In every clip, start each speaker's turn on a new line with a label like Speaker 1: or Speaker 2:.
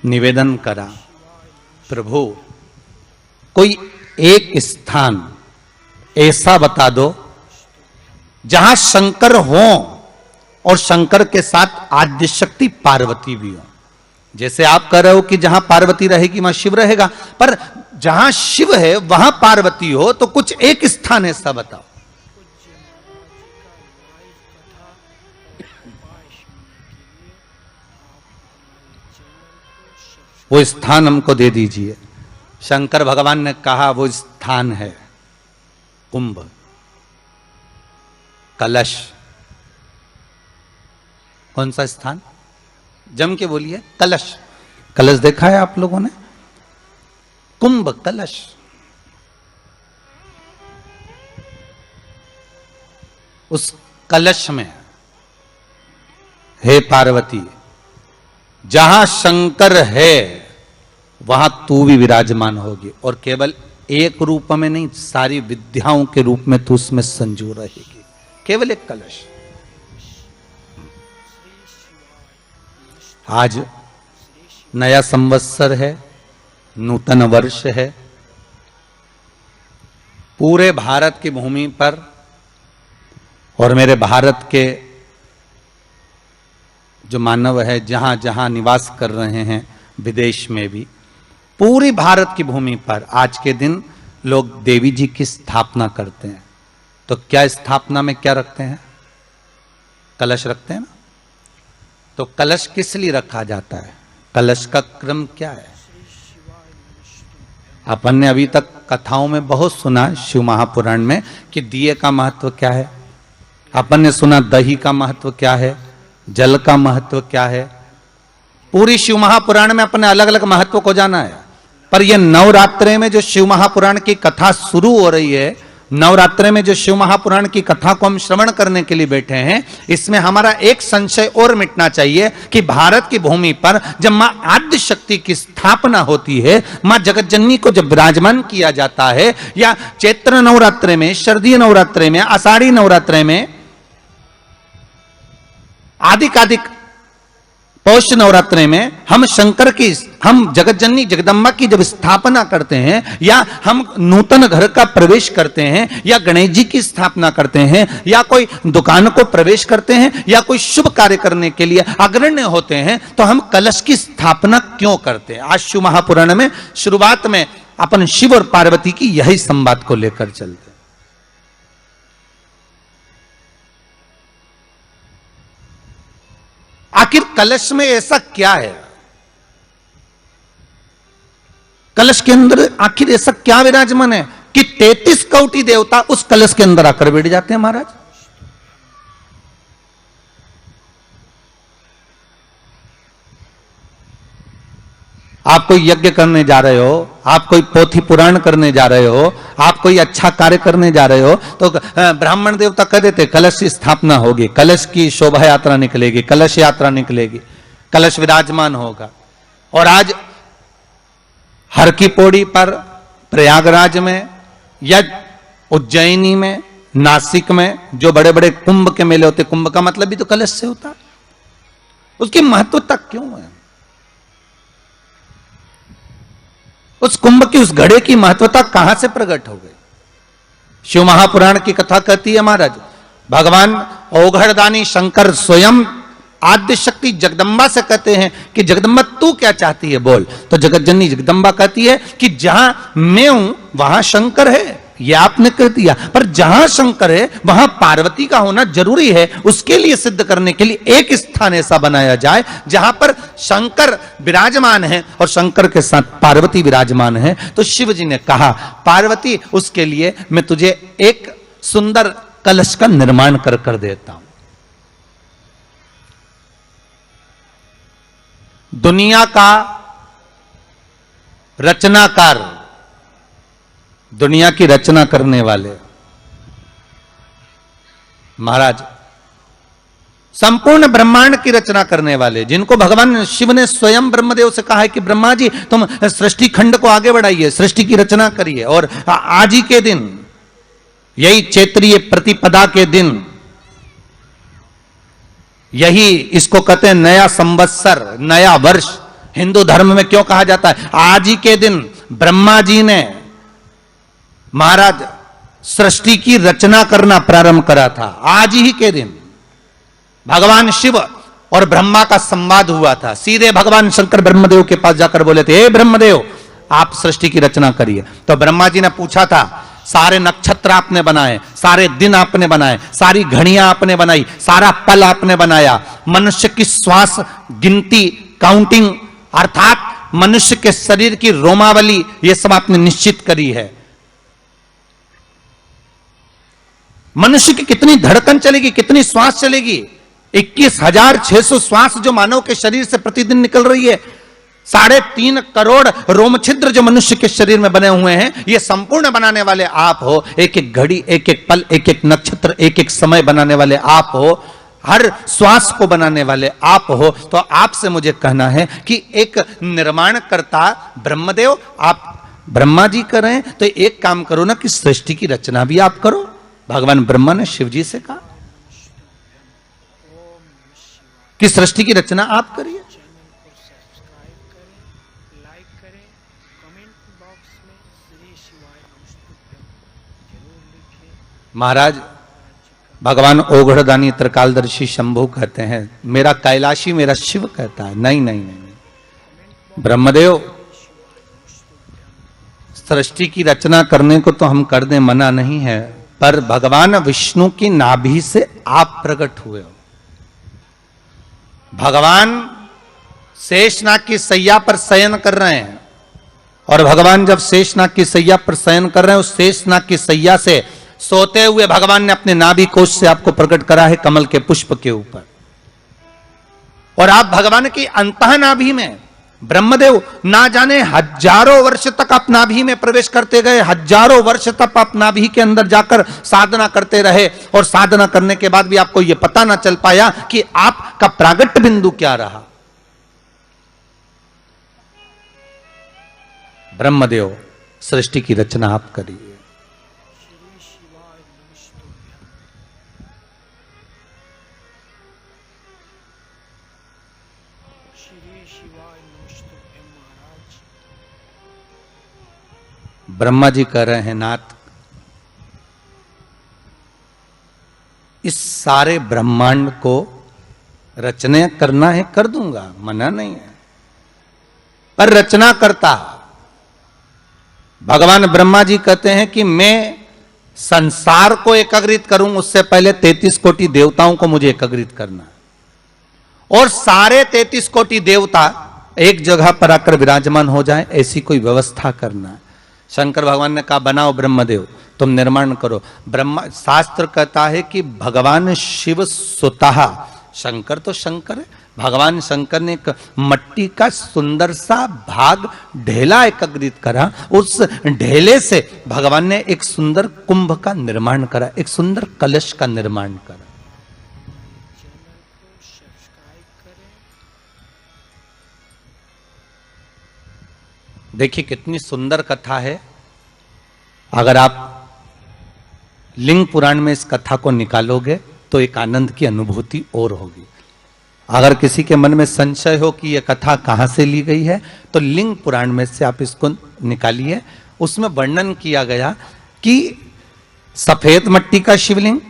Speaker 1: निवेदन करा, प्रभु कोई एक स्थान ऐसा बता दो जहां शंकर हो और शंकर के साथ आद्य शक्ति पार्वती भी हो। जैसे आप कह रहे हो कि जहां पार्वती रहेगी वहां शिव रहेगा, पर जहां शिव है वहां पार्वती हो, तो कुछ एक स्थान ऐसा बताओ। वो स्थान हमको दे दीजिए। शंकर भगवान ने कहा वो स्थान है कुंभ, कलश। कौन सा स्थान? जम के बोलिए। कलश। कलश देखा है आप लोगों ने? कुंभ कलश। उस कलश में हे पार्वती, जहां शंकर है वहां तू भी विराजमान होगी, और केवल एक रूप में नहीं, सारी विद्याओं के रूप में तू उसमें संजू रहेगी। केवल एक कलश। आज नया संवत्सर है, नूतन वर्ष है। पूरे भारत की भूमि पर और मेरे भारत के जो मानव है जहां जहां निवास कर रहे हैं, विदेश में भी, पूरी भारत की भूमि पर आज के दिन लोग देवी जी की स्थापना करते हैं। तो क्या स्थापना में क्या रखते हैं? कलश रखते हैं ना। तो कलश किस लिए रखा जाता है? कलश का क्रम क्या है? अपन ने अभी तक कथाओं में बहुत सुना, शिव महापुराण में, कि दिए का महत्व क्या है। अपन ने सुना दही का महत्व क्या है, जल का महत्व क्या है। पूरी शिव महापुराण में अपने अलग अलग महत्व को जाना है। पर यह नवरात्रे में जो शिव महापुराण की कथा शुरू हो रही है, नवरात्रे में जो शिव महापुराण की कथा को हम श्रवण करने के लिए बैठे हैं, इसमें हमारा एक संशय और मिटना चाहिए कि भारत की भूमि पर जब मां आद्य शक्ति की स्थापना होती है, मां जगतजननी को जब विराजमान किया जाता है, या चैत्र नवरात्रे में, शरदीय नवरात्रे में, आषाढ़ी नवरात्रे में, आदिकादिक पौष नवरात्रे में हम शंकर की, हम जगतजननी जगदम्बा की जब स्थापना करते हैं, या हम नूतन घर का प्रवेश करते हैं, या गणेश जी की स्थापना करते हैं, या कोई दुकान को प्रवेश करते हैं, या कोई शुभ कार्य करने के लिए अग्रण्य होते हैं, तो हम कलश की स्थापना क्यों करते हैं? आज शिव महापुराण में शुरुआत में अपन शिव और पार्वती की यही संवाद को लेकर चलते हैं। आखिर कलश में ऐसा क्या है? कलश के अंदर आखिर ऐसा क्या विराजमान है कि 33 कोटि देवता उस कलश के अंदर आकर बैठ जाते हैं? महाराज, आप कोई यज्ञ करने जा रहे हो, आप कोई पोथी पुराण करने जा रहे हो, आप कोई अच्छा कार्य करने जा रहे हो, तो ब्राह्मण देवता कह देते कलश की स्थापना होगी, कलश की शोभा यात्रा निकलेगी, कलश यात्रा निकलेगी, कलश विराजमान होगा। और आज हर की पौड़ी पर, प्रयागराज में, या उज्जैनी में, नासिक में जो बड़े बड़े कुंभ के मेले होते, कुंभ का मतलब भी तो कलश से होता है। उसकी महत्वता क्यों है? उस कुंभ की, उस घड़े की महत्वता कहां से प्रकट हो गई? शिव महापुराण की कथा कहती है महाराज, भगवान ओघड़दानी शंकर स्वयं आद्य शक्ति जगदम्बा से कहते हैं कि जगदम्बा तू क्या चाहती है बोल। तो जगतजननी जगदम्बा कहती है कि जहां मैं हूं वहां शंकर है। यह आपने कह दिया, पर जहां शंकर है वहां पार्वती का होना जरूरी है। उसके लिए सिद्ध करने के लिए एक स्थान ऐसा बनाया जाए जहां पर शंकर विराजमान है और शंकर के साथ पार्वती विराजमान है। तो शिव जी ने कहा, पार्वती उसके लिए मैं तुझे एक सुंदर कलश का निर्माण कर देता हूं। दुनिया का रचनाकार, दुनिया की रचना करने वाले महाराज, संपूर्ण ब्रह्मांड की रचना करने वाले, जिनको भगवान शिव ने स्वयं ब्रह्मदेव से कहा है कि ब्रह्मा जी तुम सृष्टि खंड को आगे बढ़ाइए, सृष्टि की रचना करिए। और आज ही के दिन, यही चैत्रीय प्रतिपदा के दिन, यही इसको कहते हैं नया संवत्सर, नया वर्ष, हिंदू धर्म में क्यों कहा जाता है? आज ही के दिन ब्रह्मा जी ने महाराज सृष्टि की रचना करना प्रारंभ करा था। आज ही के दिन भगवान शिव और ब्रह्मा का संवाद हुआ था। सीधे भगवान शंकर ब्रह्मदेव के पास जाकर बोले थे, हे ब्रह्मदेव, आप सृष्टि की रचना करिए। तो ब्रह्मा जी ने पूछा था, सारे नक्षत्र आपने बनाए, सारे दिन आपने बनाए, सारी घड़ियां आपने बनाई, सारा पल आपने बनाया, मनुष्य की श्वास गिनती, काउंटिंग, अर्थात मनुष्य के शरीर की रोमावली, ये सब आपने निश्चित करी है। मनुष्य की कितनी धड़कन चलेगी, कितनी श्वास चलेगी, 21,600 श्वास जो मानव के शरीर से प्रतिदिन निकल रही है, 3.5 करोड़ रोम छिद्र जो मनुष्य के शरीर में बने हुए हैं, ये संपूर्ण बनाने वाले आप हो। एक एक घड़ी, एक एक पल, एक एक नक्षत्र, एक एक समय बनाने वाले आप हो। हर श्वास को बनाने वाले आप हो। तो आपसे मुझे कहना है कि एक निर्माणकर्ता ब्रह्मदेव, आप ब्रह्मा जी कर रहे हैं, तो एक काम करो ना कि सृष्टि की रचना भी आप करो। भगवान ब्रह्मा ने शिव जी से कहा कि सृष्टि की रचना आप करिए। महाराज भगवान ओघड़दानी त्रिकालदर्शी शंभु कहते हैं, मेरा कैलाशी मेरा शिव कहता है, नहीं नहीं नहीं ब्रह्मदेव, सृष्टि की रचना करने को तो हम कर दें, मना नहीं है, पर भगवान विष्णु की नाभि से आप प्रकट हुए हो। भगवान शेषनाग की सैया पर शयन कर रहे हैं, और भगवान जब शेषनाग की सैया पर शयन कर रहे हैं, उस शेषनाग की सैया से सोते हुए भगवान ने अपने नाभि कोश से आपको प्रकट करा है कमल के पुष्प के ऊपर। और आप भगवान की अंतः नाभि में, ब्रह्मदेव ना जाने हजारों वर्ष तक आप नाभि में प्रवेश करते गए, हजारों वर्ष तक आप नाभि के अंदर जाकर साधना करते रहे, और साधना करने के बाद भी आपको यह पता ना चल पाया कि आपका प्रागट्य बिंदु क्या रहा। ब्रह्मदेव, सृष्टि की रचना आप करिए। ब्रह्मा जी कह रहे हैं, नाथ, इस सारे ब्रह्मांड को रचना करना है, कर दूंगा, मना नहीं है, पर रचना करता भगवान ब्रह्मा जी कहते हैं कि मैं संसार को एकाग्रित करूं, उससे पहले 33 कोटि देवताओं को मुझे एकाग्रित करना है, और सारे 33 कोटि देवता एक जगह पर आकर विराजमान हो जाए, ऐसी कोई व्यवस्था करना है। शंकर भगवान ने कहा, बनाओ ब्रह्मदेव, तुम निर्माण करो। ब्रह्मा, शास्त्र कहता है कि भगवान शिव स्वतः, शंकर तो शंकर है, भगवान शंकर ने एक मट्टी का सुंदर सा भाग ढेला एकत्रित करा, उस ढेले से भगवान ने एक सुंदर कुंभ का निर्माण करा, एक सुंदर कलश का निर्माण करा। देखिए कितनी सुंदर कथा है। अगर आप लिंग पुराण में इस कथा को निकालोगे तो एक आनंद की अनुभूति और होगी। अगर किसी के मन में संशय हो कि यह कथा कहां से ली गई है, तो लिंग पुराण में से आप इसको निकालिए। उसमें वर्णन किया गया कि सफेद मट्टी का शिवलिंग,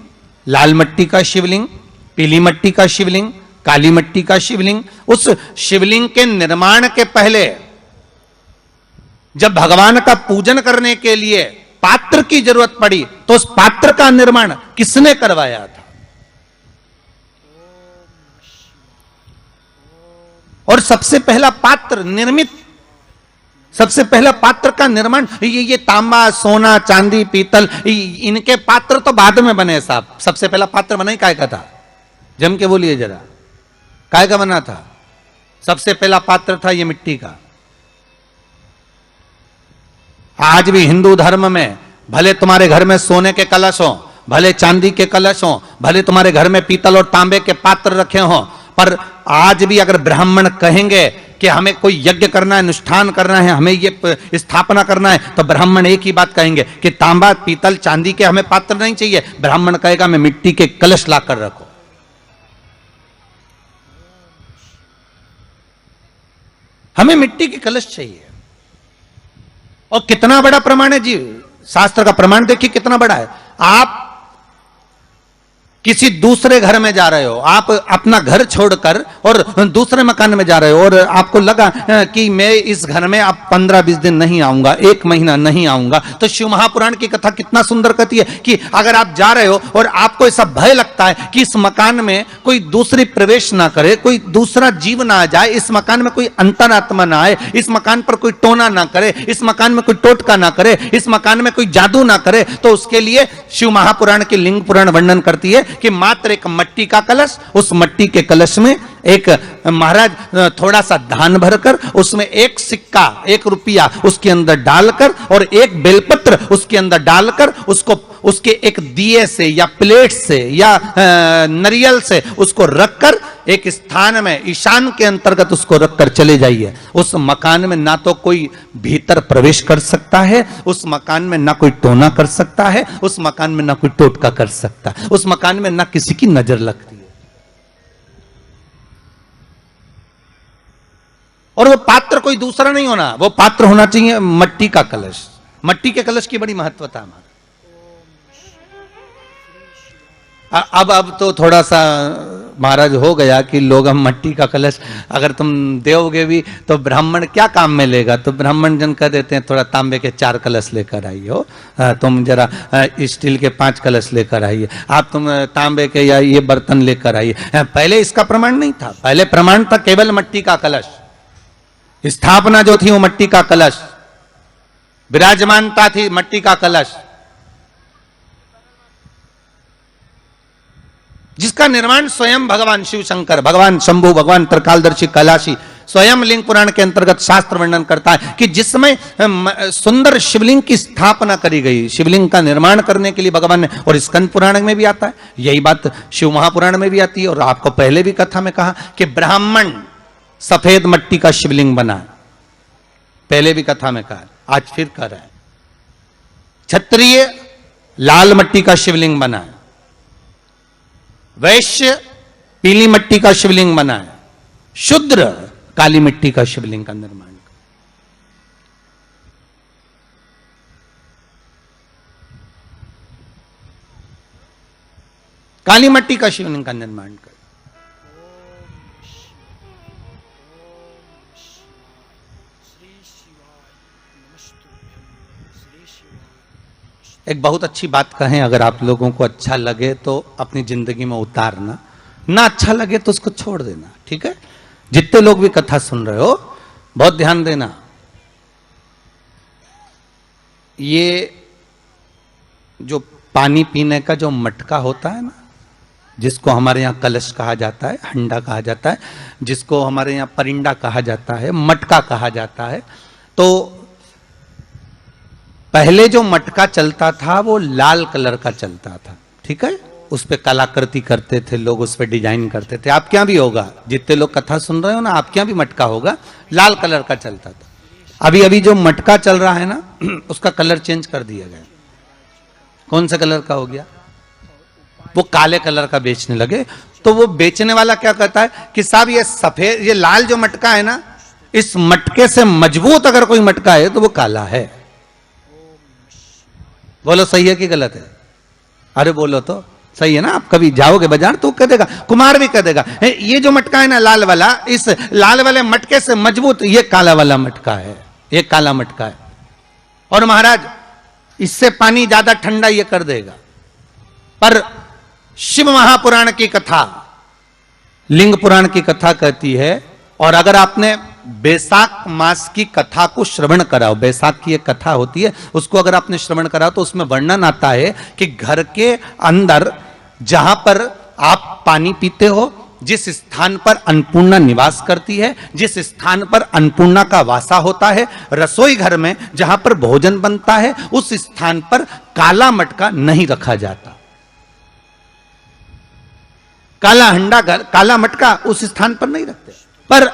Speaker 1: लाल मट्टी का शिवलिंग, पीली मट्टी का शिवलिंग, काली मट्टी का शिवलिंग, उस शिवलिंग के निर्माण के पहले जब भगवान का पूजन करने के लिए पात्र की जरूरत पड़ी, तो उस पात्र का निर्माण किसने करवाया था? और सबसे पहला पात्र निर्मित, सबसे पहला पात्र का निर्माण, ये तांबा, सोना, चांदी, पीतल, इनके पात्र तो बाद में बने साहब। सबसे पहला पात्र बना ही काय का था? जम के बोलिए जरा, काय का बना था? सबसे पहला पात्र था ये मिट्टी का। आज भी हिंदू धर्म में भले तुम्हारे घर में सोने के कलश हो, भले चांदी के कलश हो, भले तुम्हारे घर में पीतल और तांबे के पात्र रखे हो, पर आज भी अगर ब्राह्मण कहेंगे कि हमें कोई यज्ञ करना है, अनुष्ठान करना है, हमें ये स्थापना करना है, तो ब्राह्मण एक ही बात कहेंगे कि तांबा, पीतल, चांदी के हमें पात्र नहीं चाहिए। ब्राह्मण कहेगा मैं मिट्टी के कलश लाकर रखो। हमें मिट्टी की कलश चाहिए। और कितना बड़ा प्रमाण है जी, शास्त्र का प्रमाण देखिए कितना बड़ा है। आप किसी दूसरे घर में जा रहे हो, आप अपना घर छोड़कर और दूसरे मकान में जा रहे हो, और आपको लगा कि मैं इस घर में अब 15-20 दिन नहीं आऊंगा, 1 महीना नहीं आऊंगा, तो शिव महापुराण की कथा कितना सुंदर कहती है कि अगर आप जा रहे हो और आपको ऐसा भय लगता है कि इस मकान में कोई दूसरी प्रवेश ना करे, कोई दूसरा जीव ना आ जाए, इस मकान में कोई अंतरात्मा ना आए, इस मकान पर कोई टोना ना करे, इस मकान में कोई टोटका ना करे, इस मकान में कोई जादू ना करे, तो उसके लिए शिव महापुराण की लिंग पुराण वर्णन करती है कि मात्र एक मट्टी का कलश, उस मट्टी के कलश में एक महाराज थोड़ा सा धान भरकर, उसमें 1 सिक्का 1 रुपया उसके अंदर डालकर और 1 बेलपत्र उसके अंदर डालकर उसको उसके एक दिए से या प्लेट से या नरियल से उसको रखकर एक स्थान में ईशान के अंतर्गत उसको रखकर चले जाइए। उस मकान में ना तो कोई भीतर प्रवेश कर सकता है, उस मकान में ना कोई टोना कर सकता है, उस मकान में ना कोई टोटका कर सकता है, उस मकान में ना किसी की नजर लगती है। और वो पात्र कोई दूसरा नहीं होना, वो पात्र होना चाहिए मट्टी का कलश। मट्टी के कलश की बड़ी महत्वता है हमारी। अब तो थोड़ा सा महाराज हो गया कि लोग हम मट्टी का कलश अगर तुम दोगे भी तो ब्राह्मण क्या काम में लेगा, तो ब्राह्मण जन कह देते हैं थोड़ा तांबे के 4 कलश लेकर आइए हो, तुम जरा स्टील के 5 कलश लेकर आइए, आप तुम तांबे के या ये बर्तन लेकर आइए। पहले इसका प्रमाण नहीं था, पहले प्रमाण था केवल मट्टी का कलश। स्थापना जो थी वो मट्टी का कलश, विराजमानता थी मट्टी का कलश, जिसका निर्माण स्वयं भगवान शिव शंकर, भगवान शंभु, भगवान त्रिकालदर्शी कैलाशी स्वयं लिंग पुराण के अंतर्गत शास्त्र वर्णन करता है कि जिसमें सुंदर शिवलिंग की स्थापना करी गई, शिवलिंग का निर्माण करने के लिए भगवान ने, और स्कंद पुराण में भी आता है यही बात, शिव महापुराण में भी आती है। और आपको पहले भी कथा में कहा कि ब्राह्मण सफेद मट्टी का शिवलिंग बना, पहले भी कथा में कहा, आज फिर कह रहा है। क्षत्रिय लाल मट्टी का शिवलिंग बना है, वैश्य पीली मट्टी का शिवलिंग बना है, शूद्र काली मिट्टी का शिवलिंग का निर्माण। काली मट्टी का शिवलिंग का निर्माण कर। एक बहुत अच्छी बात कहें, अगर आप लोगों को अच्छा लगे तो अपनी जिंदगी में उतारना, ना अच्छा लगे तो उसको छोड़ देना, ठीक है। जितने लोग भी कथा सुन रहे हो बहुत ध्यान देना, ये जो पानी पीने का जो मटका होता है ना, जिसको हमारे यहाँ कलश कहा जाता है, हंडा कहा जाता है, जिसको हमारे यहाँ परिंडा कहा जाता है, मटका कहा जाता है, तो पहले जो मटका चलता था वो लाल कलर का चलता था, ठीक है। उस पे कलाकृति करते थे लोग, उस पे डिजाइन करते थे। आपके यहाँ भी होगा, जितने लोग कथा सुन रहे हो ना, आपके यहाँ भी मटका होगा, लाल कलर का चलता था। अभी अभी जो मटका चल रहा है ना, उसका कलर चेंज कर दिया गया। कौन सा कलर का हो गया? वो काले कलर का बेचने लगे। तो वो बेचने वाला क्या कहता है कि साहब ये सफेद, ये लाल जो मटका है ना, इस मटके से मजबूत अगर कोई मटका है तो वो काला है। बोलो सही है कि गलत है? अरे बोलो तो सही है ना। आप कभी जाओगे बाजार तो कह देगा, कुमार भी कह देगा, ये जो मटका है ना लाल वाला, इस लाल वाले मटके से मजबूत ये काला वाला मटका है, ये काला मटका है। और महाराज इससे पानी ज्यादा ठंडा ये कर देगा। पर शिव महापुराण की कथा, लिंग पुराण की कथा कहती है, और अगर आपने बैसाख मास की कथा को श्रवण कराओ, बैसाख की एक कथा होती है, उसको अगर आपने श्रवण कराओ तो उसमें वर्णन आता है कि घर के अंदर जहां पर आप पानी पीते हो, जिस स्थान पर अन्नपूर्णा निवास करती है, जिस स्थान पर अन्नपूर्णा का वासा होता है, रसोई घर में जहां पर भोजन बनता है, उस स्थान पर काला मटका नहीं रखा जाता। काला हंडा, काला मटका उस स्थान पर नहीं रखते। पर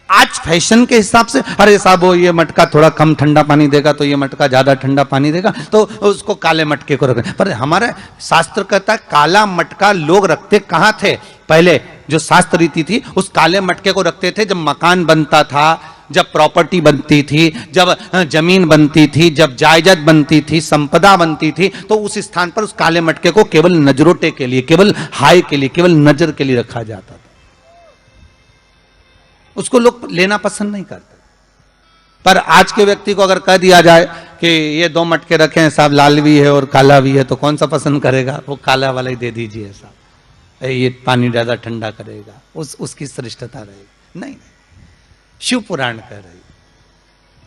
Speaker 1: आज फैशन के हिसाब से, अरे साहब वो ये मटका थोड़ा कम ठंडा पानी देगा तो ये मटका ज्यादा ठंडा पानी देगा, तो उसको काले मटके को रखें। पर हमारे शास्त्र कहता है काला मटका लोग रखते कहां थे? पहले जो शास्त्र रीति थी, उस काले मटके को रखते थे जब मकान बनता था, जब प्रॉपर्टी बनती थी, जब जमीन बनती थी, जब जायदाद बनती थी, संपदा बनती थी, तो उस स्थान पर उस काले मटके को केवल नजरोटे के लिए, केवल हाय के लिए, केवल नजर के लिए रखा जाता था। उसको लोग लेना पसंद नहीं करते। पर आज के व्यक्ति को अगर कह दिया जाए कि ये 2 मटके रखे हैं साहब, लाल भी है और काला भी है, तो कौन सा पसंद करेगा? वो काला वाला ही दे दीजिए साहब, ये पानी ज्यादा ठंडा करेगा, उसकी श्रेष्ठता रहेगी। नहीं, शिव पुराण कह रही,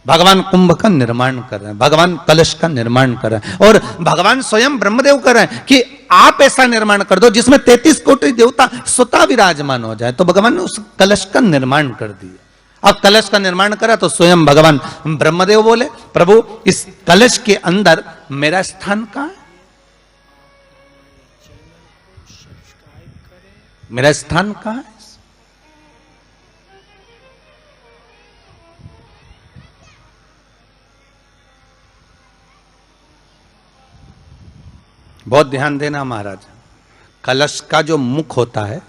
Speaker 1: भगवान कुंभ का निर्माण कर रहे हैं, भगवान कलश का निर्माण कर रहे हैं, और भगवान स्वयं ब्रह्मदेव कर रहे हैं कि आप ऐसा निर्माण कर दो जिसमें 33 कोटि देवता स्वतः विराजमान हो जाए। तो भगवान ने उस कलश का निर्माण कर दिया। अब कलश का निर्माण करा तो स्वयं भगवान ब्रह्मदेव बोले, प्रभु इस कलश के अंदर मेरा स्थान कहां है? मेरा स्थान कहां है? बहुत ध्यान देना महाराज, कलश का जो मुख होता है,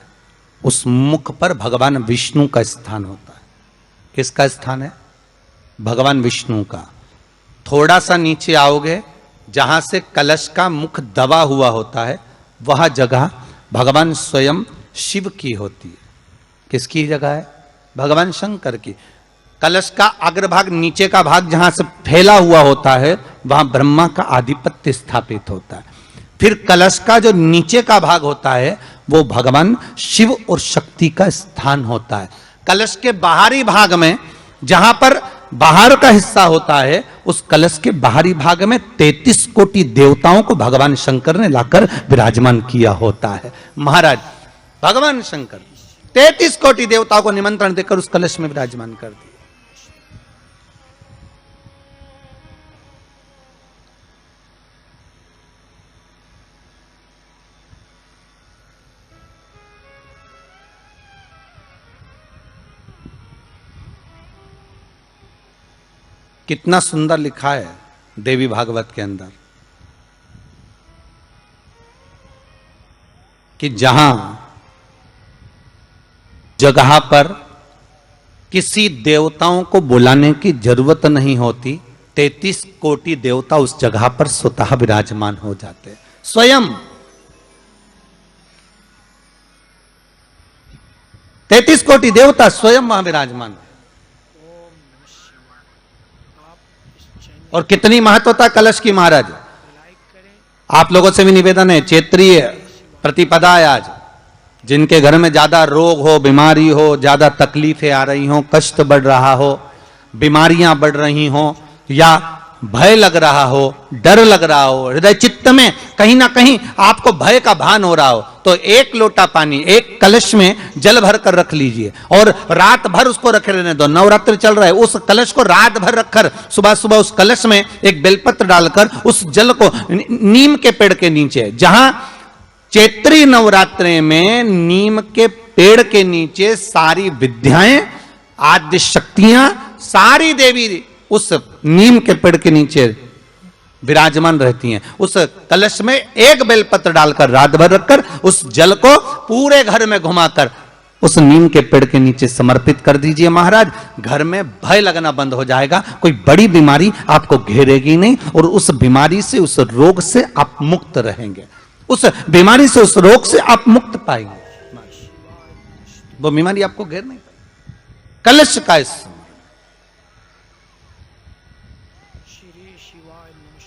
Speaker 1: उस मुख पर भगवान विष्णु का स्थान होता है। किसका स्थान है? भगवान विष्णु का। थोड़ा सा नीचे आओगे, जहां से कलश का मुख दबा हुआ होता है, वह जगह भगवान स्वयं शिव की होती है। किसकी जगह है? भगवान शंकर की। कलश का अग्रभाग, नीचे का भाग जहां से फैला हुआ होता है, वहां ब्रह्मा का आधिपत्य स्थापित होता है। फिर कलश का जो नीचे का भाग होता है, वो भगवान शिव और शक्ति का स्थान होता है। कलश के बाहरी भाग में, जहां पर बाहर का हिस्सा होता है, उस कलश के बाहरी भाग में 33 कोटि देवताओं को भगवान शंकर ने लाकर विराजमान किया होता है। महाराज भगवान शंकर 33 कोटि देवताओं को निमंत्रण देकर उस कलश में विराजमान कर दिया। कितना सुंदर लिखा है देवी भागवत के अंदर कि जहां जगह पर किसी देवताओं को बुलाने की जरूरत नहीं होती, 33 कोटि देवता उस जगह पर स्वतः विराजमान हो जाते। स्वयं 33 कोटि देवता स्वयं वहां विराजमान। और कितनी महत्वता कलश की महाराज। आप लोगों से भी निवेदन है, क्षेत्रीय प्रतिपदा है आज, जिनके घर में ज्यादा रोग हो, बीमारी हो, ज्यादा तकलीफें आ रही हो, कष्ट बढ़ रहा हो, बीमारियां बढ़ रही हो, या भय लग रहा हो, डर लग रहा हो, हृदय चित्त में कहीं ना कहीं आपको भय का भान हो रहा हो, तो 1 लोटा पानी, 1 कलश में जल भर कर रख लीजिए और रात भर उसको रखे रहने दो। नवरात्र चल रहा है, उस कलश को रात भर रखकर सुबह सुबह उस कलश में एक बेलपत्र डालकर उस जल को नीम के पेड़ के नीचे, जहां चैत्री नवरात्रि में नीम के पेड़ के नीचे सारी विद्याएं, आद्य शक्तियां, सारी देवी उस नीम के पेड़ के नीचे विराजमान रहती हैं। उस कलश में 1 बेलपत्र डालकर रात भर रखकर उस जल को पूरे घर में घुमाकर उस नीम के पेड़ के नीचे समर्पित कर दीजिए महाराज। घर में भय लगना बंद हो जाएगा, कोई बड़ी बीमारी आपको घेरेगी नहीं, और उस बीमारी से, उस रोग से आप मुक्त रहेंगे, उस बीमारी से, उस रोग से आप मुक्त पाएंगे। वो बीमारी आपको घेर नहीं पाएगी। कलश का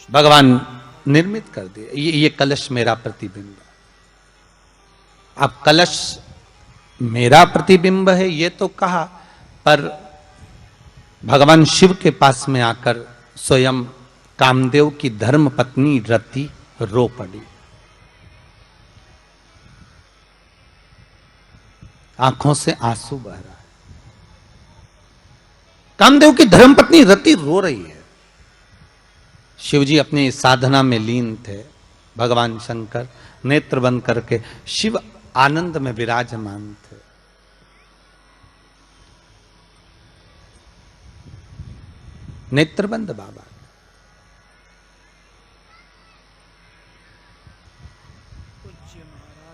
Speaker 1: भगवान निर्मित कर दिए। ये कलश मेरा प्रतिबिंब। अब कलश मेरा प्रतिबिंब है ये तो कहा, पर भगवान शिव के पास में आकर स्वयं कामदेव की धर्म पत्नी रति रो पड़ी। आंखों से आंसू बह रहा है। कामदेव की धर्मपत्नी रति रो रही है। शिवजी अपनी साधना में लीन थे। भगवान शंकर नेत्र बंद करके शिव आनंद में विराजमान थे। नेत्र बंद बाबा।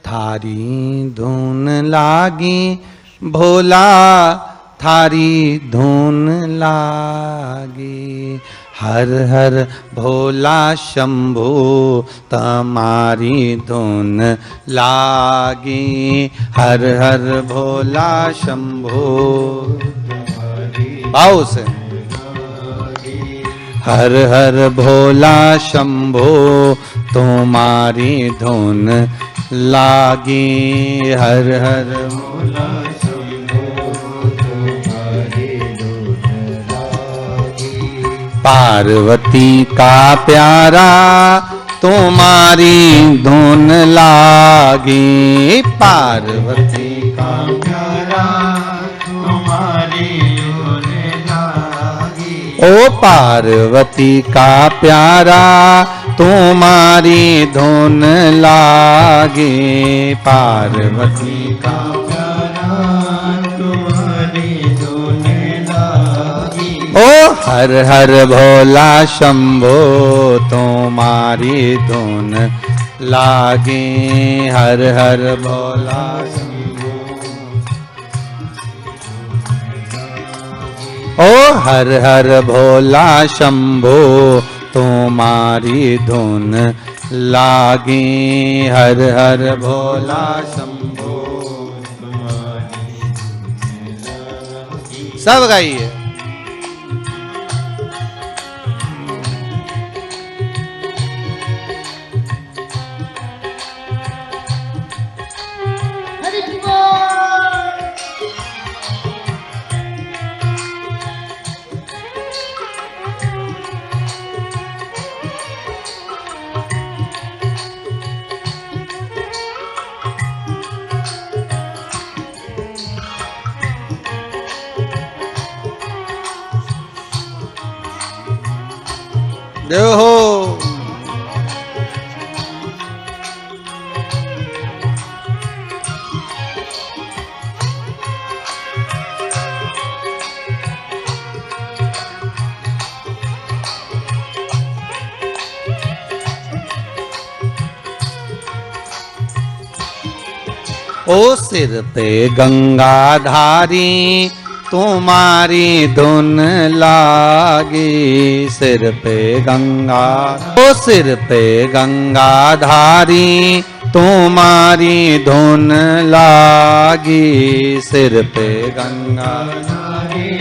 Speaker 1: थारी धुन लागी भोला, थारी धुन लागे। हर हर भोला शंभो तमारी धुन लागी। हर हर भोला शंभो भाव से। हर हर भोला शंभो तुम्हारी धुन लागी। हर हर भोला शंभो तुम्हारी धुन लागी। पार्वती का प्यारा तुम्हारी धुन लागी। पार्वती का प्यारा तुम्हारी धुन लागी। ओ पार्वती का प्यारा तुम्हारी धुन लागे। पार्वती का प्यारा तुम्हारी धुन लागे। ओ हर हर भोला शंभो तुम्हारी धुन लागे। हर हर भोला शंभो। ओ हर हर भोला शंभो तुम्हारी धुन लागी। हर हर भोला शंभो तुम्हारी धुन लागी। सब गाइए। देहो ओ सिर पे गंगाधारी तुम्हारी धुन लागी। सिर पे गंगा ओ सिर पे गंगाधारी तुम्हारी धुन लागी। सिर पे गंगाधारी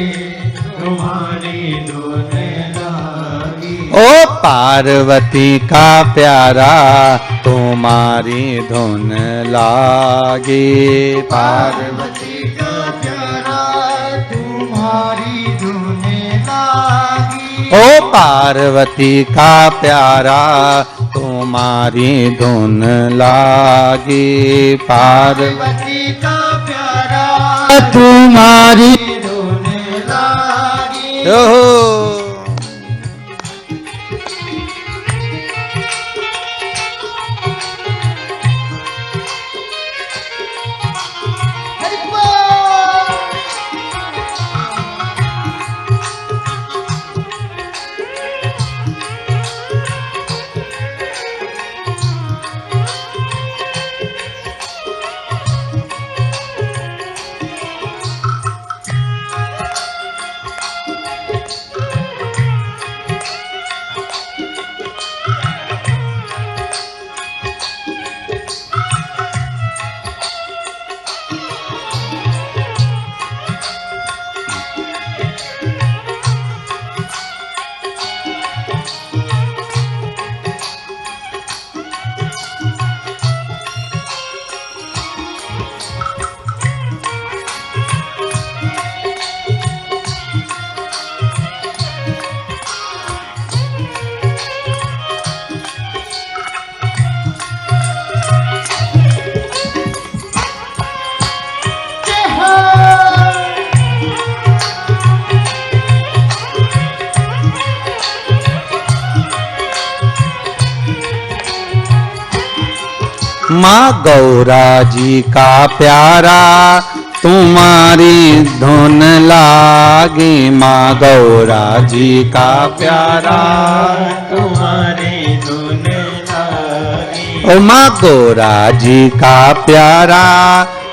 Speaker 1: तुम्हारी धुन लागी। ओ पार्वती का प्यारा तुम्हारी धुन लागी। पार्वती का प्यारा तुम्हारी धुन लागी। ओ पार्वती का प्यारा तुम्हारी धुन लागी। पार्वती का प्यारा तुम्हारी धुन लागी। ओहो माँ गौरा जी का प्यारा तुम्हारी धुन लागी। माँ गौरा जी का प्यारा तुम्हारी धुन लागी। ओ माँ गौरा जी का प्यारा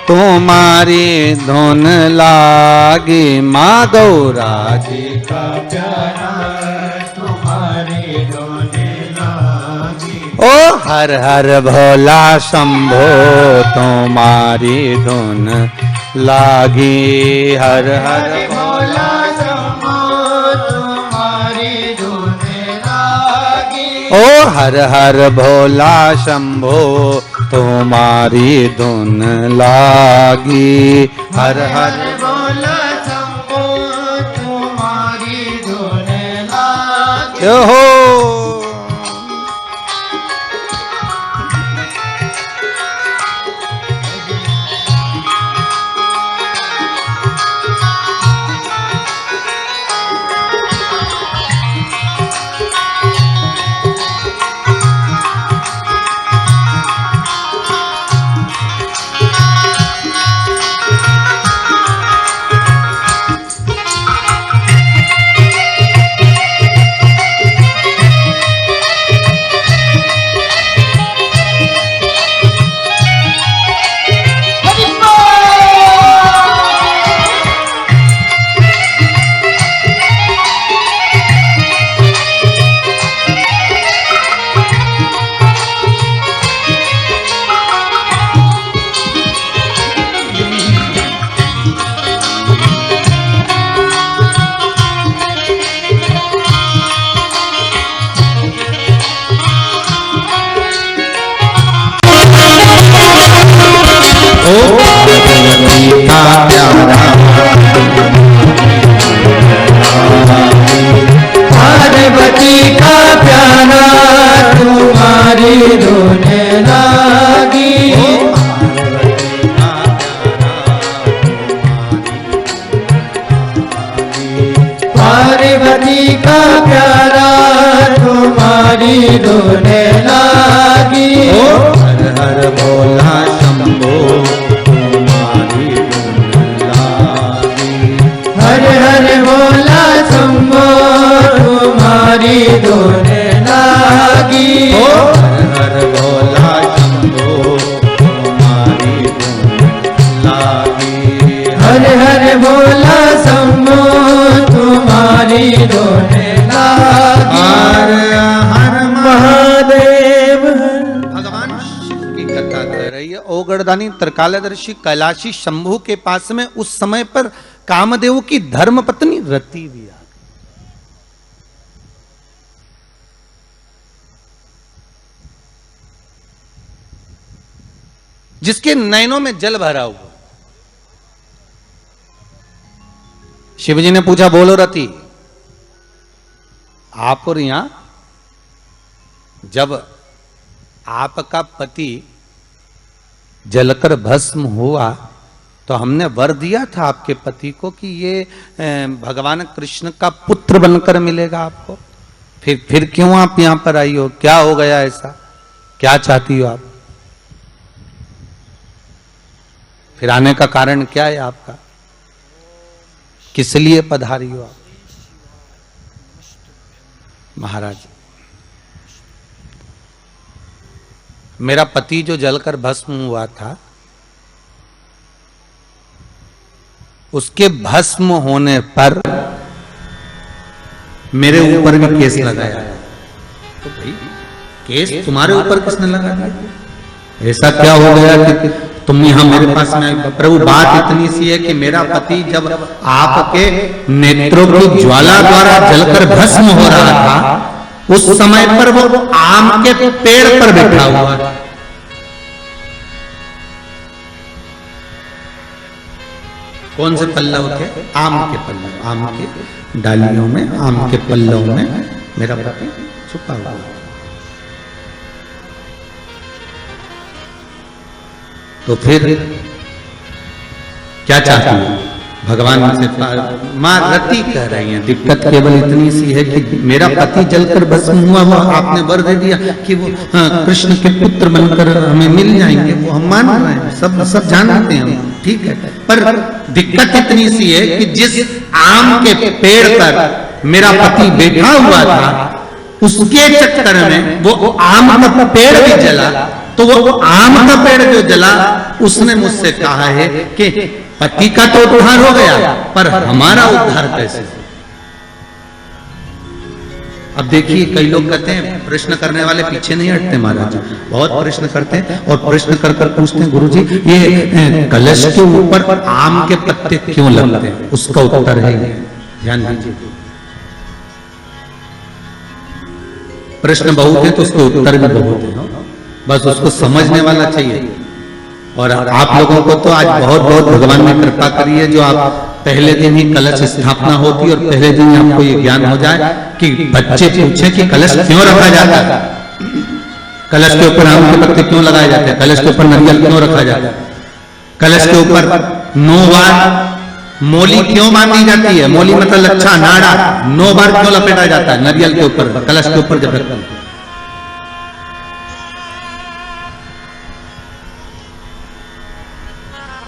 Speaker 1: तुम्हारी धुन लागी। माँ गौरा जी का प्यारा तुम्हारी धुन लागी। ओ हर हर भोला शंभो तुम्हारी धुन लागी। हर हर भोला शंभो तुम्हारी धुन लागी। ओ हर हर भोला शंभो तुम्हारी धुन लागी। हर हर भोला शंभो तुम्हारी धुन लागी। हो पार्वती का प्यारा तुम्हारी धुन लागी। पार्वती का प्यारा तुम्हारी धुन लागी। हर हर भोला शंभो तुम्हारी धुन लागी। हर हर भोला शंभो तुम्हारी धुन लागी। हर हर भोला शंभो तुम्हारी धुन लागी। हर हर भोला शंभो तुम्हारी धुन लागी। हर हर महादेव। भगवान शिव की कथा कर रही है। ओगड़दानी त्रिकालदर्शी कैलाशी शंभु के पास में उस समय पर कामदेव की धर्म पत्नी रति भी आ गई। जिसके नयनों में जल भरा हुआ। शिवजी ने पूछा, बोलो रति, आप और यहां जब आपका पति जलकर भस्म हुआ तो हमने वर दिया था आपके पति को कि ये भगवान कृष्ण का पुत्र बनकर मिलेगा आपको। फिर क्यों आप यहां पर आई हो? क्या हो गया ऐसा? क्या चाहती हो आप? फिर आने का कारण क्या है आपका? किस लिए पधारी हो आप? महाराज, मेरा पति जो जलकर भस्म हुआ था, उसके भस्म होने पर मेरे ऊपर भी केस लगाया। तो भाई केस तुम्हारे ऊपर किसने लगा दिया? ऐसा क्या हो गया कि तुम यहां मेरे पास में? प्रभु, बात इतनी सी है कि मेरा पति जब आपके नेत्रों की ज्वाला द्वारा जलकर भस्म हो रहा था, उस समय पर वो आम के पेड़ पर बैठा हुआ था। कौन से पल्लव थे? आम के पल्लव, आम के डालियों में, आम के पल्लव में मेरा पति छुपा हुआ। तो फिर क्या चाहती है? भगवान से मां रति कह रही हैं, दिक्कत केवल इतनी सी है कि मेरा पति जलकर भस्म हुआ, आपने वर दे दिया कि वो कृष्ण के पुत्र बनकर हमें मिल जाएंगे। वो हम मान रहे हैं, सब जानते हैं, ठीक है। पर दिक्कत इतनी सी है कि जिस आम के पेड़ पर मेरा पति बैठा हुआ था, उसके चक्कर में वो आम का पेड़ भी जला, तो वो आम का पेड़ जो जला, उसने मुझसे कहा है कि पति का तो उद्धार हो गया, पर हमारा उद्धार कैसे? अब देखिए, कई लोग कहते हैं प्रश्न करने वाले पीछे नहीं हटते महाराज, बहुत प्रश्न करते हैं और प्रश्न कर कर पूछते हैं, गुरुजी ये कलश के ऊपर आम के पत्ते क्यों लगते हैं? उसका उत्तर है, ध्यान दीजिए। प्रश्न बहुत है तो उसके उत्तर भी बहुत है, बस उसको समझने वाला चाहिए। और आप लोगों को तो आज बहुत बहुत भगवान ने कृपा करी है, जो आप पहले दिन ही कलश स्थापना होती और पहले दिन ही आपको ये ज्ञान हो जाए कि बच्चे पूछे कि कलश क्यों रखा जाता है, कलश के ऊपर आम के पत्ते क्यों लगाए जाते हैं, कलश के ऊपर नारियल क्यों रखा जाता है, कलश के ऊपर 9 बार मोली क्यों बांधी जाती है, मोली मतलब लच्छा नाड़ा 9 बार क्यों लपेटा जाता है नारियल के ऊपर, कलश के ऊपर जब रखते हैं।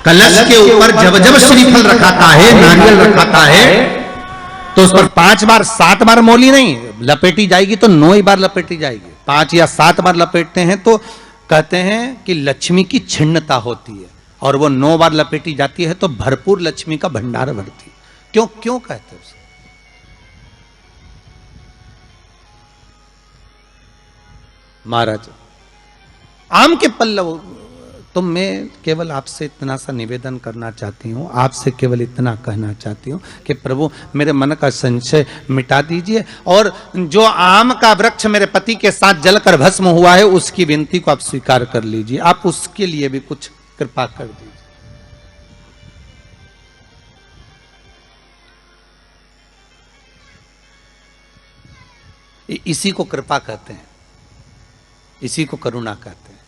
Speaker 1: कलश के ऊपर जब जब श्रीफल रखाता है, नारियल रखाता है, तो उस पर 5 बार 7 बार मोली नहीं लपेटी जाएगी, तो 9 ही बार लपेटी जाएगी। 5 या 7 बार लपेटते हैं तो कहते हैं कि लक्ष्मी की छिन्नता होती है, और वो 9 बार लपेटी जाती है तो भरपूर लक्ष्मी का भंडार भरती है। क्यों क्यों कहते हैं उसे? महाराज आम के पल्लव, तो मैं केवल आपसे इतना सा निवेदन करना चाहती हूँ, आपसे केवल इतना कहना चाहती हूँ कि प्रभु मेरे मन का संशय मिटा दीजिए, और जो आम का वृक्ष मेरे पति के साथ जलकर भस्म हुआ है उसकी विनती को आप स्वीकार कर लीजिए, आप उसके लिए भी कुछ कृपा कर दीजिए। इसी को कृपा कहते हैं, इसी को करुणा कहते हैं,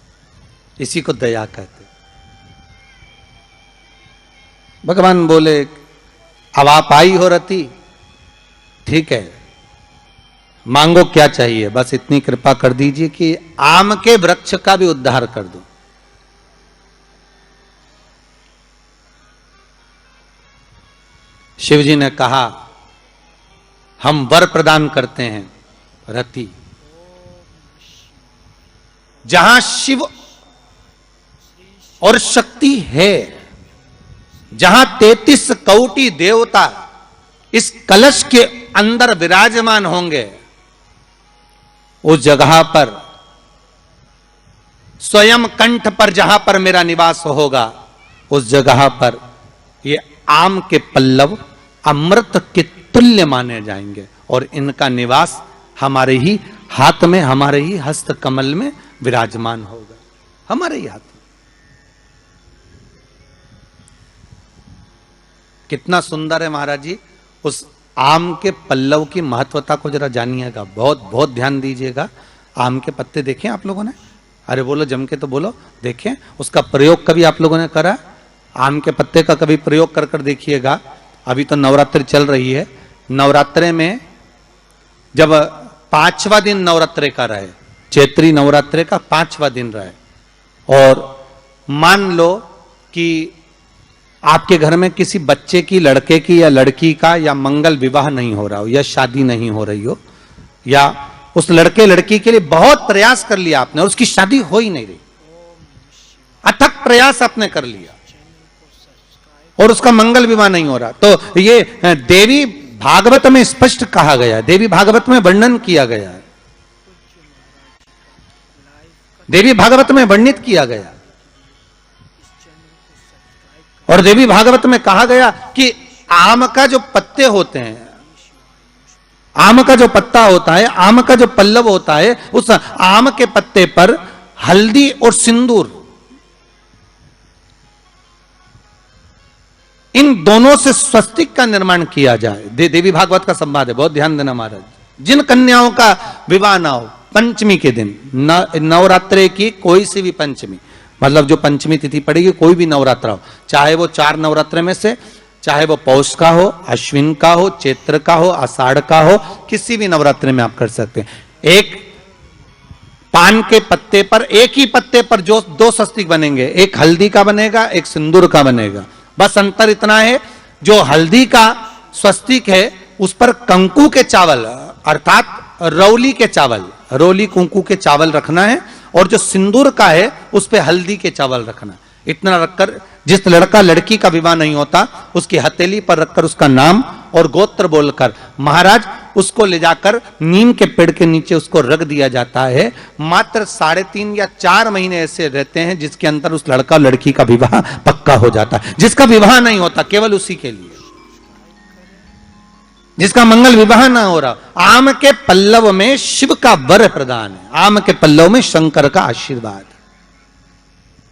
Speaker 1: इसी को दया कहते हैं। भगवान बोले अब आप आई हो रति, ठीक है, मांगो क्या चाहिए, बस इतनी कृपा कर दीजिए कि आम के वृक्ष का भी उद्धार कर दो। शिवजी ने कहा हम वर प्रदान करते हैं रति, जहां शिव और शक्ति है, जहां 33 कोटि देवता इस कलश के अंदर विराजमान होंगे, उस जगह पर स्वयं कंठ पर जहां पर मेरा निवास होगा, उस जगह पर ये आम के पल्लव अमृत के तुल्य माने जाएंगे, और इनका निवास हमारे ही हाथ में, हमारे ही हस्त कमल में विराजमान होगा, हमारे ही हाथ में। कितना सुंदर है महाराज जी। उस आम के पल्लव की महत्वता को जरा जानिएगा, बहुत बहुत ध्यान दीजिएगा। आम के पत्ते देखें आप लोगों ने? अरे बोलो जम के तो बोलो, देखें। उसका प्रयोग कभी आप लोगों ने करा? आम के पत्ते का कभी प्रयोग कर कर देखिएगा। अभी तो नवरात्रि चल रही है, नवरात्रे में जब 5वां दिन नवरात्रे का रहे, चैत्री नवरात्रे का 5वां दिन रहे, और मान लो कि आपके घर में किसी बच्चे की, लड़के की या लड़की का या मंगल विवाह नहीं हो रहा हो, या शादी नहीं हो रही हो, या उस लड़के लड़की के लिए बहुत प्रयास कर लिया आपने और उसकी शादी हो ही नहीं रही, अथक प्रयास आपने कर लिया और उसका मंगल विवाह नहीं हो रहा, तो ये देवी भागवत में स्पष्ट कहा गया है, देवी भागवत में वर्णन किया गया है, देवी भागवत में वर्णित किया गया, और देवी भागवत में कहा गया कि आम का जो पत्ते होते हैं, आम का जो पत्ता होता है, आम का जो पल्लव होता है, उस आम के पत्ते पर हल्दी और सिंदूर, इन दोनों से स्वस्तिक का निर्माण किया जाए। देवी भागवत का संवाद है, बहुत ध्यान देना महाराज। जिन कन्याओं का विवाह ना हो पंचमी के दिन, नवरात्रे की कोई सी भी पंचमी, मतलब जो पंचमी तिथि पड़ेगी, कोई भी नवरात्रा हो, चाहे वो 4 नवरात्रे में से, चाहे वो पौष का हो, अश्विन का हो, चैत्र का हो, आषाढ़ का हो, किसी भी नवरात्रे में आप कर सकते हैं। एक पान के पत्ते पर, एक ही पत्ते पर जो 2 स्वस्तिक बनेंगे, एक हल्दी का बनेगा, एक सिंदूर का बनेगा। बस अंतर इतना है, जो हल्दी का स्वस्तिक है उस पर कंकु के चावल, अर्थात रौली के चावल, रौली कुंकू के चावल रखना है, और जो सिंदूर का है उस पे हल्दी के चावल रखना। इतना रखकर जिस लड़का लड़की का विवाह नहीं होता उसकी हथेली पर रखकर उसका नाम और गोत्र बोलकर महाराज उसको ले जाकर नीम के पेड़ के नीचे उसको रख दिया जाता है। मात्र 3.5 या 4 महीने ऐसे रहते हैं जिसके अंदर उस लड़का लड़की का विवाह पक्का हो जाता है। जिसका विवाह नहीं होता केवल उसी के लिए, जिसका मंगल विवाह ना हो रहा, आम के पल्लव में शिव का वर प्रदान है। आम के पल्लव में शंकर का आशीर्वाद,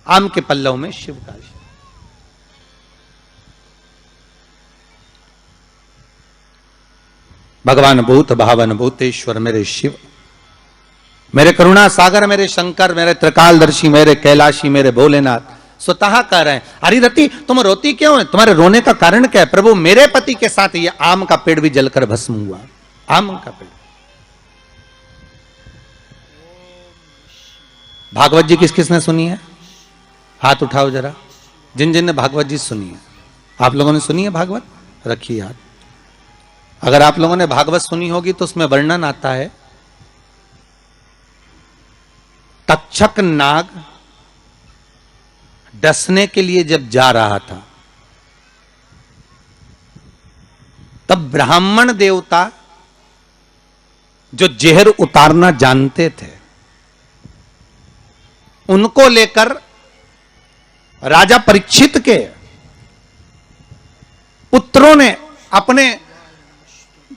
Speaker 1: आम के पल्लव में शिव का आशीर्वाद। भगवान भूत भावन भूतेश्वर मेरे शिव, मेरे करुणा सागर, मेरे शंकर, मेरे त्रिकालदर्शी, मेरे कैलाशी, मेरे भोलेनाथ स्वतः कह रहे हैं हरिरति तुम रोती क्यों है, तुम्हारे रोने का कारण क्या है? प्रभु मेरे पति के साथ ये आम का पेड़ भी जलकर भस्म हुआ। आम का पेड़। भागवत जी किस किसने सुनी है? हाथ उठाओ जरा, जिन जिन ने भागवत जी सुनी है। आप लोगों ने सुनी है भागवत? रखिए हाथ। अगर आप लोगों ने भागवत सुनी होगी तो उसमें वर्णन आता है तक्षक नाग डसने के लिए जब जा रहा था तब ब्राह्मण देवता जो जहर उतारना जानते थे उनको लेकर राजा परीक्षित के पुत्रों ने अपने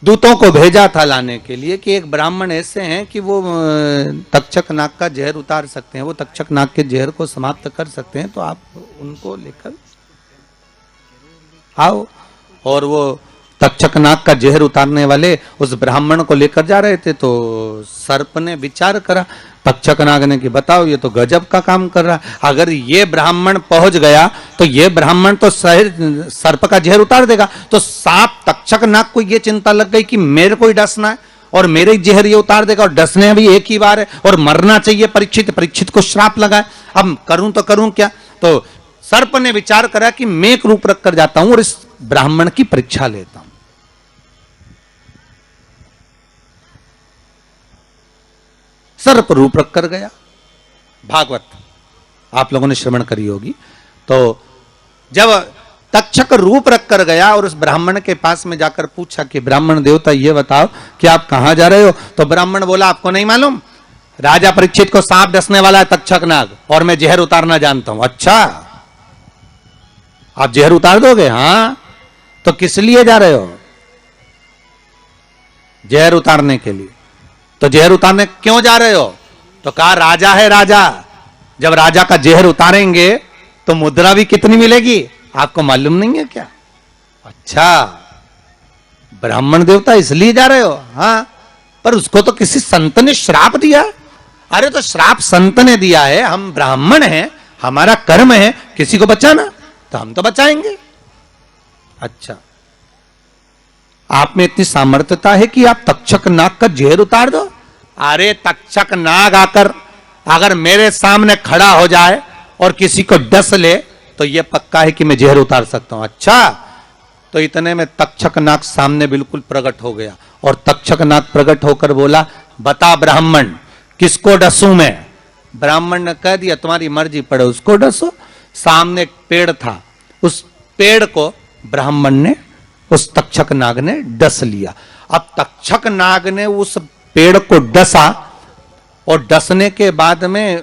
Speaker 1: दूतों को भेजा था लाने के लिए कि एक ब्राह्मण ऐसे हैं कि वो तक्षक नाग का जहर उतार सकते हैं, वो तक्षक नाग के जहर को समाप्त कर सकते हैं, तो आप उनको लेकर आओ। और वो तक्षक नाग का जहर उतारने वाले उस ब्राह्मण को लेकर जा रहे थे। तो सर्प ने विचार करा, तक्षक नाग ने कि बताओ ये तो गजब का काम कर रहा, अगर ये ब्राह्मण पहुंच गया तो ये ब्राह्मण तो सर्प का जहर उतार देगा। तो सांप तक्षक नाग को ये चिंता लग गई कि मेरे को ही डसना है और मेरे ही जहर ये उतार देगा, और डसने भी एक ही बार है और मरना चाहिए परीक्षित। परीक्षित को श्राप लगा है, अब करूं तो करूं क्या? तो सर्प ने विचार करा कि मैं एक रूप रख कर जाता हूं और इस ब्राह्मण की परीक्षा लेता हूं। सर्प रूप रख कर गया। भागवत आप लोगों ने श्रवण करी होगी। तो जब तक्षक रूप रख कर गया और उस ब्राह्मण के पास में जाकर पूछा कि ब्राह्मण देवता ये बताओ कि आप कहां जा रहे हो? तो ब्राह्मण बोला आपको नहीं मालूम, राजा परीक्षित को सांप डसने वाला है तक्षक नाग और मैं जहर उतारना जानता हूं। अच्छा, आप जहर उतार दोगे? हां। तो किस लिए जा रहे हो? जहर उतारने के लिए। तो जहर उतारने क्यों जा रहे हो? तो कहा राजा है राजा, जब राजा का जहर उतारेंगे तो मुद्रा भी कितनी मिलेगी आपको मालूम नहीं है क्या? अच्छा, ब्राह्मण देवता इसलिए जा रहे हो? हां। पर उसको तो किसी संत ने श्राप दिया। अरे तो श्राप संत ने दिया है, हम ब्राह्मण हैं, हमारा कर्म है किसी को बचाना, तो हम तो बचाएंगे। अच्छा, आप में इतनी सामर्थ्यता है कि आप तक्षक नाग का जहर उतार दो? अरे तक्षक नाग आकर अगर मेरे सामने खड़ा हो जाए और किसी को डस ले तो यह पक्का है कि मैं जहर उतार सकता हूं। अच्छा, तो इतने में तक्षक नाग सामने बिल्कुल प्रकट हो गया और तक्षक नाग प्रकट होकर बोला बता ब्राह्मण किसको डसूं मैं? ब्राह्मण ने कह दिया तुम्हारी मर्जी पड़े उसको डसो। सामने एक पेड़ था, उस पेड़ को ब्राह्मण ने, उस तक्षक नाग ने डस लिया। अब तक्षक नाग ने उस पेड़ को डसा और डसने के बाद में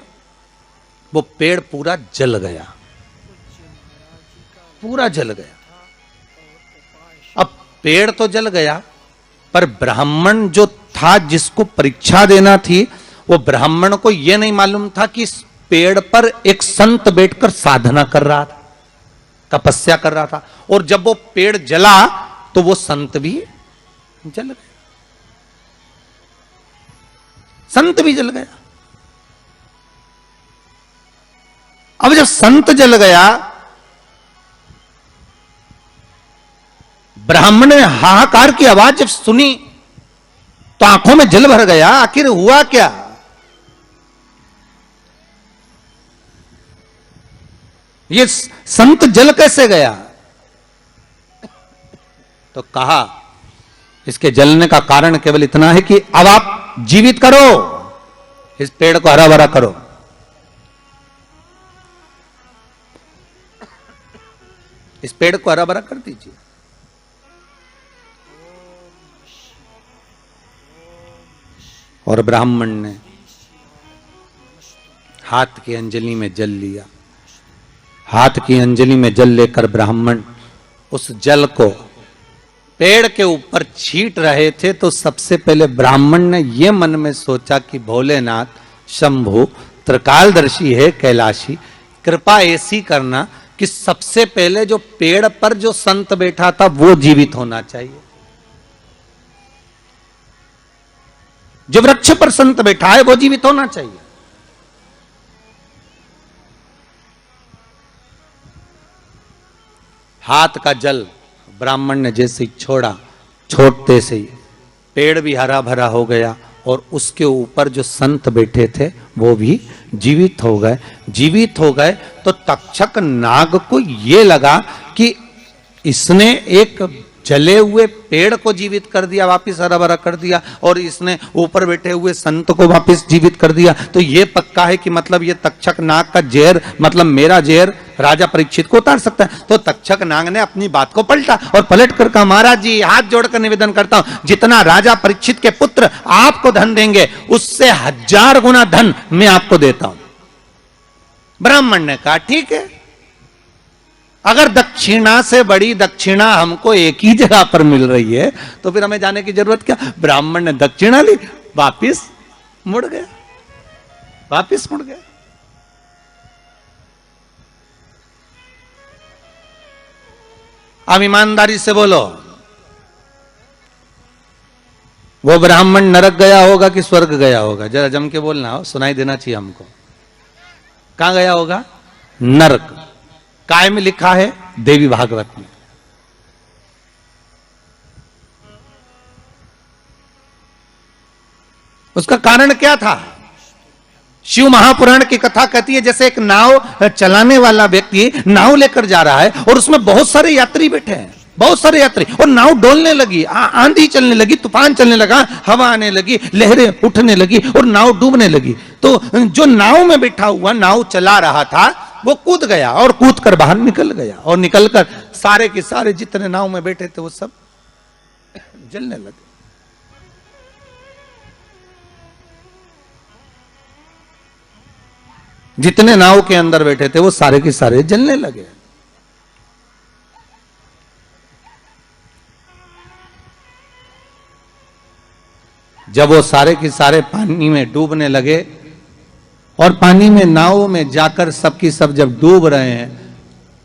Speaker 1: वो पेड़ पूरा जल गया, पूरा जल गया। अब पेड़ तो जल गया पर ब्राह्मण जो था जिसको परीक्षा देना थी वो ब्राह्मण को यह नहीं मालूम था कि इस पेड़ पर एक संत बैठकर साधना कर रहा था, तपस्या कर रहा था। और जब वो पेड़ जला तो वो संत भी जल गया, संत भी जल गया। अब जब संत जल गया, ब्राह्मण ने हाहाकार की आवाज जब सुनी तो आंखों में जल भर गया। आखिर हुआ क्या? ये संत जल कैसे गया? तो कहा इसके जलने का कारण केवल इतना है कि अब आप जीवित करो, इस पेड़ को हरा भरा करो। इस पेड़ को हरा भरा कर दीजिए। और ब्राह्मण ने हाथ की अंजलि में जल लिया। हाथ की अंजलि में जल लेकर ब्राह्मण उस जल को पेड़ के ऊपर छींट रहे थे, तो सबसे पहले ब्राह्मण ने यह मन में सोचा कि भोलेनाथ, शंभु त्रिकालदर्शी है, कैलाशी, कृपा ऐसी करना कि सबसे पहले जो पेड़ पर जो संत बैठा था वो जीवित होना चाहिए। जो वृक्ष पर संत बैठा है वो जीवित होना चाहिए। हाथ का जल ब्राह्मण ने जैसे ही छोड़ा, छोड़ते से ही पेड़ भी हरा भरा हो गया और उसके ऊपर जो संत बैठे थे वो भी जीवित हो गए। जीवित हो गए तो तक्षक नाग को ये लगा कि इसने एक जले हुए पेड़ को जीवित कर दिया, वापिस हरा भरा कर दिया, और इसने ऊपर बैठे हुए संत को वापिस जीवित कर दिया। तो ये पक्का है कि मतलब ये तक्षक नाग का जहर, मतलब मेरा जहर राजा परीक्षित को उतार सकता है। तो तक्षक नाग ने अपनी बात को पलटा और पलट कर कहा, महाराज जी हाथ जोड़कर निवेदन करता हूं, जितना राजा परीक्षित के पुत्र आपको धन देंगे उससे 1000 गुना धन मैं आपको देता हूं। ब्राह्मण ने कहा ठीक है, अगर दक्षिणा से बड़ी दक्षिणा हमको एक ही जगह पर मिल रही है तो फिर हमें जाने की जरूरत क्या। ब्राह्मण ने दक्षिणा ली, वापिस मुड़ गया, वापिस मुड़ गया। अब ईमानदारी से बोलो, वो ब्राह्मण नरक गया होगा कि स्वर्ग गया होगा? जरा जम के बोलना हो, सुनाई देना चाहिए हमको। कहां गया होगा? नरक। काय में लिखा है? देवी भागवत में। उसका कारण क्या था? शिव महापुराण की कथा कहती है जैसे एक नाव चलाने वाला व्यक्ति नाव लेकर जा रहा है और उसमें बहुत सारे यात्री बैठे हैं, बहुत सारे यात्री, और नाव डोलने लगी, आंधी चलने लगी, तूफान चलने लगा, हवा आने लगी, लहरें उठने लगी और नाव डूबने लगी। तो जो नाव में बैठा हुआ नाव चला रहा था वो कूद गया और कूद कर बाहर निकल गया, और निकलकर सारे के सारे जितने नाव में बैठे थे वो सब जलने लगे। जितने नाव के अंदर बैठे थे वो सारे के सारे जलने लगे। जब वो सारे के सारे पानी में डूबने लगे और पानी में नाव में जाकर सबकी सब जब डूब रहे हैं,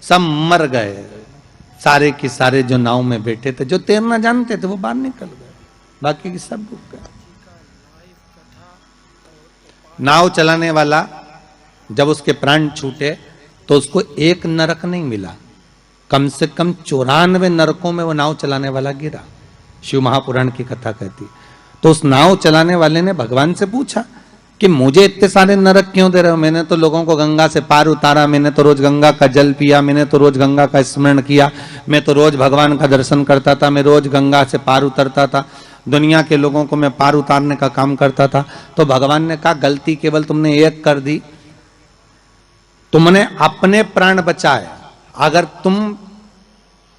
Speaker 1: सब मर गए। सारे के सारे जो नाव में बैठे थे, जो तैरना जानते थे वो बाहर निकल गए, बाकी के सब डूब गए। नाव चलाने वाला जब उसके प्राण छूटे तो उसको एक नरक नहीं मिला, कम से कम 94 नरकों में वो नाव चलाने वाला गिरा। शिव महापुराण की कथा कहती। तो उस नाव चलाने वाले ने भगवान से पूछा कि मुझे इतने सारे नरक क्यों दे रहे हो? मैंने तो लोगों को गंगा से पार उतारा, मैंने तो रोज गंगा का जल पिया, मैंने तो रोज गंगा का स्मरण किया, मैं तो रोज भगवान का दर्शन करता था, मैं रोज गंगा से पार उतरता था, दुनिया के लोगों को मैं पार उतारने का काम करता था। तो भगवान ने कहा गलती केवल तुमने एक कर दी, तुमने अपने प्राण बचाए। अगर तुम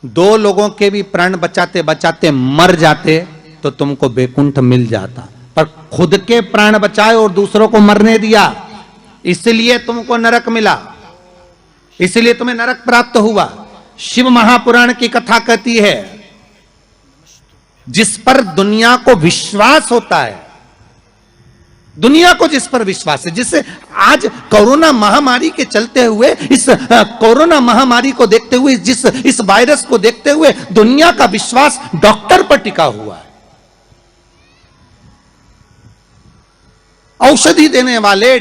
Speaker 1: 2 लोगों के भी प्राण बचाते बचाते मर जाते तो तुमको बैकुंठ मिल जाता, पर खुद के प्राण बचाए और दूसरों को मरने दिया, इसलिए तुमको नरक मिला, इसलिए तुम्हें नरक प्राप्त हुआ। शिव महापुराण की कथा कहती है जिस पर दुनिया को विश्वास होता है, दुनिया को जिस पर विश्वास है, जिससे आज कोरोना महामारी के चलते हुए, इस कोरोना महामारी को देखते हुए, इस वायरस को देखते हुए दुनिया का विश्वास डॉक्टर पर टिका हुआ है। औषधि देने वाले,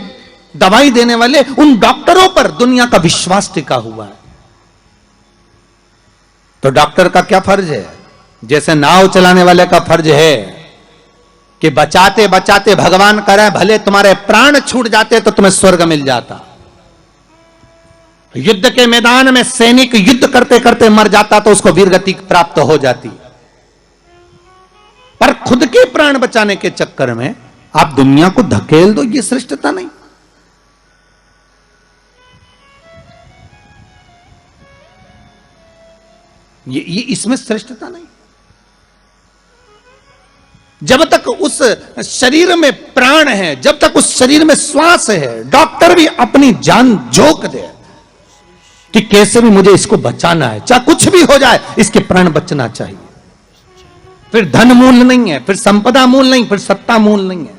Speaker 1: दवाई देने वाले उन डॉक्टरों पर दुनिया का विश्वास टिका हुआ है। तो डॉक्टर का क्या फर्ज है? जैसे नाव चलाने वाले का फर्ज है कि बचाते बचाते भगवान करे भले तुम्हारे प्राण छूट जाते तो तुम्हें स्वर्ग मिल जाता। युद्ध के मैदान में सैनिक युद्ध करते करते मर जाता तो उसको वीरगति प्राप्त हो जाती, पर खुद के प्राण बचाने के चक्कर में आप दुनिया को धकेल दो, ये श्रेष्ठता नहीं। ये इसमें श्रेष्ठता नहीं। जब तक उस शरीर में प्राण है, जब तक उस शरीर में श्वास है, डॉक्टर भी अपनी जान झोंक दे कि कैसे भी मुझे इसको बचाना है, चाहे कुछ भी हो जाए, इसके प्राण बचना चाहिए। फिर धन मूल नहीं है, फिर संपदा मूल नहीं, फिर सत्ता मूल नहीं है।